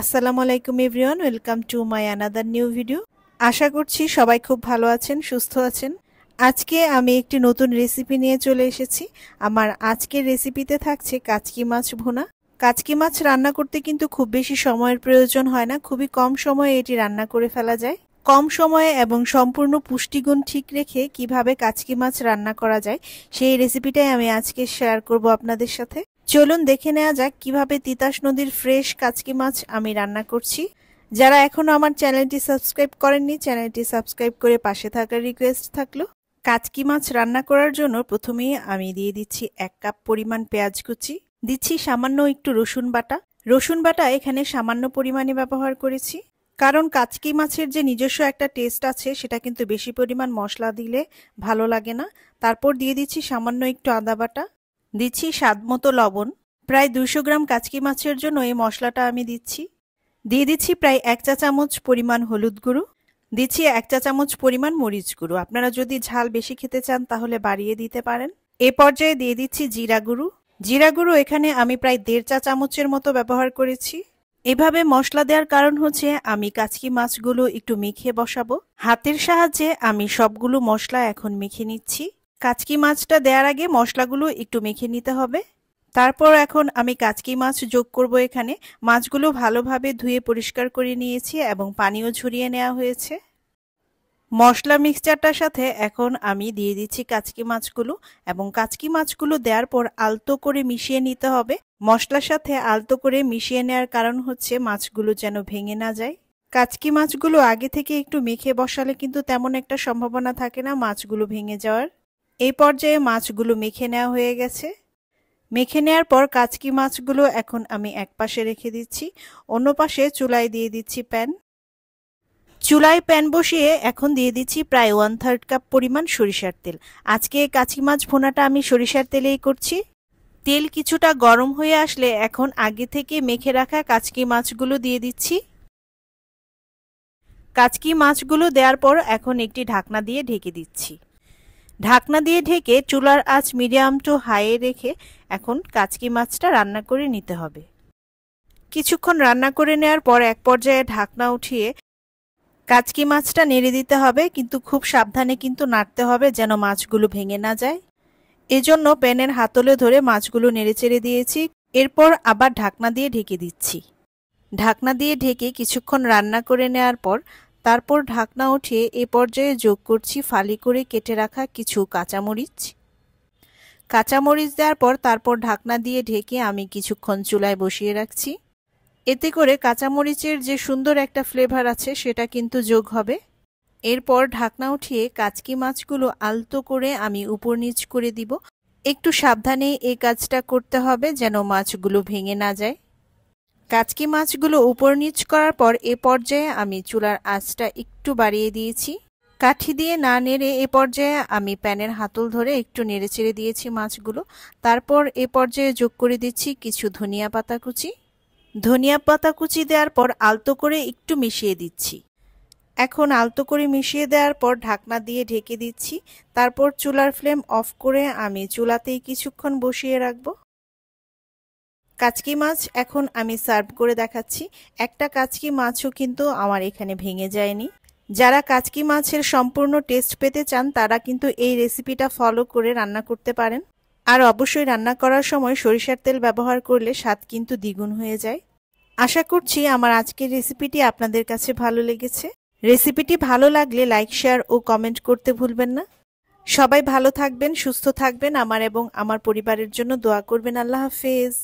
আসসালামু আলাইকুম everyone, welcome to my another new video. আশা করছি সবাই খুব ভালো আছেন, সুস্থ আছেন। আজকে আমি একটি নতুন রেসিপি নিয়ে চলে এসেছি। আমার আজকের রেসিপিতে থাকছে কাচকি মাছ ভুনা। কাচকি মাছ রান্না করতে কিন্তু খুব বেশি সময়ের প্রয়োজন হয় না, খুবই কম সময়ে এটি রান্না করে ফেলা যায়। কম সময়ে এবং সম্পূর্ণ পুষ্টিগুণ ঠিক রেখে কিভাবে কাচকি মাছ রান্না করা যায় সেই রেসিপিটাই আমি আজকে শেয়ার করব আপনাদের সাথে। চলুন দেখে নেওয়া যাক কিভাবে তিতাস নদীর ফ্রেশ কাচকি মাছ আমি রান্না করছি। যারা এখনো আমার চ্যানেলটি সাবস্ক্রাইব করেননি, চ্যানেলটি সাবস্ক্রাইব করে পাশে থাকার রিকোয়েস্ট থাকলো। কাচকি মাছ রান্না করার জন্য প্রথমেই আমি দিয়ে দিচ্ছি 1 কাপ পরিমাণ পেঁয়াজ কুচি, দিচ্ছি সামান্য একটু রসুন বাটা। রসুন বাটা এখানে সামান্য পরিমাণে ব্যবহার করেছি, কারণ কাচকি মাছের যে নিজস্ব একটা টেস্ট আছে সেটা কিন্তু বেশি পরিমাণ মশলা দিলে ভালো লাগে না। তারপর দিয়ে দিচ্ছি সামান্য একটু আদা বাটা, দিচ্ছি স্বাদমতো লবণ। প্রায় 200 গ্রাম কাচকি মাছের জন্য এই মশলাটা আমি দিচ্ছি। দিয়ে দিচ্ছি প্রায় 1 চা চামচ পরিমাণ হলুদ গুঁড়ো, দিচ্ছি 1 চা চামচ পরিমাণ মরিচ গুঁড়ো। আপনারা যদি ঝাল বেশি খেতে চান তাহলে বাড়িয়ে দিতে পারেন। এ পর্যায়ে দিয়ে দিচ্ছি জিরা গুঁড়ো। জিরা গুঁড়ো এখানে আমি প্রায় 1.5 চা চামচের মতো ব্যবহার করেছি। এভাবে মশলা দেওয়ার কারণ হচ্ছে আমি কাচকি মাছগুলো একটু মেখে বসাবো। হাতের সাহায্যে আমি সবগুলো মশলা এখন মেখে নিচ্ছি। কাচকি মাছটা দেওয়ার আগে মশলাগুলো একটু মেখে নিতে হবে। তারপর এখন আমি কাচকি মাছ যোগ করব। এখানে মাছগুলো ভালোভাবে ধুয়ে পরিষ্কার করে নিয়েছি এবং পানিও ঝরিয়ে নেওয়া হয়েছে। মশলা মিক্সচারটার সাথে এখন আমি দিয়ে দিচ্ছি কাচকি মাছগুলো, এবং কাচকি মাছগুলো দেওয়ার পর আলতো করে মিশিয়ে নিতে হবে। মশলার সাথে আলতো করে মিশিয়ে নেওয়ার কারণ হচ্ছে মাছগুলো যেন ভেঙে না যায়। কাচকি মাছগুলো আগে থেকে একটু মেখে বসালে কিন্তু তেমন একটা সম্ভাবনা থাকে না মাছগুলো ভেঙে যাওয়ার। এই পর্যায়ে মাছগুলো মেখে নেওয়া হয়ে গেছে। মেখে নেওয়ার পর কাচকি মাছগুলো এখন আমি এক পাশে রেখে দিচ্ছি। অন্য পাশে চুলায় দিয়ে দিচ্ছি প্যান। চুলায় প্যান বসিয়ে এখন দিয়ে দিচ্ছি প্রায় 1/3 কাপ পরিমাণ সরিষার তেল। আজকে কাচকি মাছ ভুনাটা আমি সরিষার তেলেই করছি। তেল কিছুটা গরম হয়ে আসলে এখন আগে থেকে মেখে রাখা কাচকি মাছগুলো দিয়ে দিচ্ছি। কাচকি মাছগুলো দেওয়ার পর এখন একটি ঢাকনা দিয়ে ঢেকে দিচ্ছি। ঢাকনা দিয়ে ঢেকে চুলার আঁচ মিডিয়াম টু হাইয়ে রেখে এখন কাচকি মাছটা রান্না করে নিতে হবে। কিছুক্ষণ রান্না করে নেওয়ার পর এক পর্যায়ে ঢাকনা উঠিয়ে কাচকি মাছটা নেড়ে দিতে হবে, কিন্তু খুব সাবধানে কিন্তু নাড়তে হবে যেন মাছগুলো ভেঙে না যায়। এজন্য প্যানের হাতলে ধরে মাছগুলো নেড়েচেড়ে দিয়েছি। এরপর আবার ঢাকনা দিয়ে ঢেকে দিচ্ছি। ঢাকনা দিয়ে ঢেকে কিছুক্ষণ রান্না করে নেওয়ার পর তারপর ঢাকনা উঠিয়ে এ পর্যায়ে যোগ করছি ফালি করে কেটে রাখা কিছু কাঁচামরিচ। কাঁচামরিচ দেওয়ার পর তারপর ঢাকনা দিয়ে ঢেকে আমি কিছুক্ষণ চুলায় বসিয়ে রাখছি। এতে করে কাঁচামরিচের যে সুন্দর একটা ফ্লেভার আছে সেটা কিন্তু যোগ হবে। এরপর ঢাকনা উঠিয়ে কাচকি মাছগুলো আলতো করে আমি উপর নিচ করে দিব। একটু সাবধানে এই কাজটা করতে হবে যেন মাছগুলো ভেঙে না যায়। কাচকি মাছগুলো উপর নিচ করার পর এ পর্যায়ে আমি চুলার আঁচটা একটু বাড়িয়ে দিয়েছি। কাঠি দিয়ে না নেড়ে এ পর্যায়ে আমি প্যানের হাতল ধরে একটু নেড়ে চেড়ে দিয়েছি মাছগুলো। তারপর এ পর্যায়ে যোগ করে দিচ্ছি কিছু ধনিয়া পাতা কুচি। ধনিয়া পাতা কুচি দেওয়ার পর আলতো করে একটু মিশিয়ে দিচ্ছি। এখন আলতো করে মিশিয়ে দেওয়ার পর ঢাকনা দিয়ে ঢেকে দিচ্ছি। তারপর চুলার ফ্লেম অফ করে আমি চুলাতেই কিছুক্ষণ বসিয়ে রাখবো। কাচকি মাছ এখন আমি সার্ভ করে দেখাচ্ছি। একটা কাচকি মাছও কিন্তু আমার এখানে ভেঙে যায়নি। যারা কাচকি মাছের সম্পূর্ণ টেস্ট পেতে চান তারা কিন্তু এই রেসিপিটা ফলো করে রান্না করতে পারেন। আর অবশ্যই রান্না করার সময় সরিষার তেল ব্যবহার করলে স্বাদ কিন্তু দ্বিগুণ হয়ে যায়। আশা করছি আমার আজকের রেসিপিটি আপনাদের কাছে ভালো লেগেছে। রেসিপিটি ভালো লাগলে লাইক, শেয়ার ও কমেন্ট করতে ভুলবেন না। সবাই ভালো থাকবেন, সুস্থ থাকবেন, আমার এবং আমার পরিবারের জন্য দোয়া করবেন। আল্লাহ হাফেজ।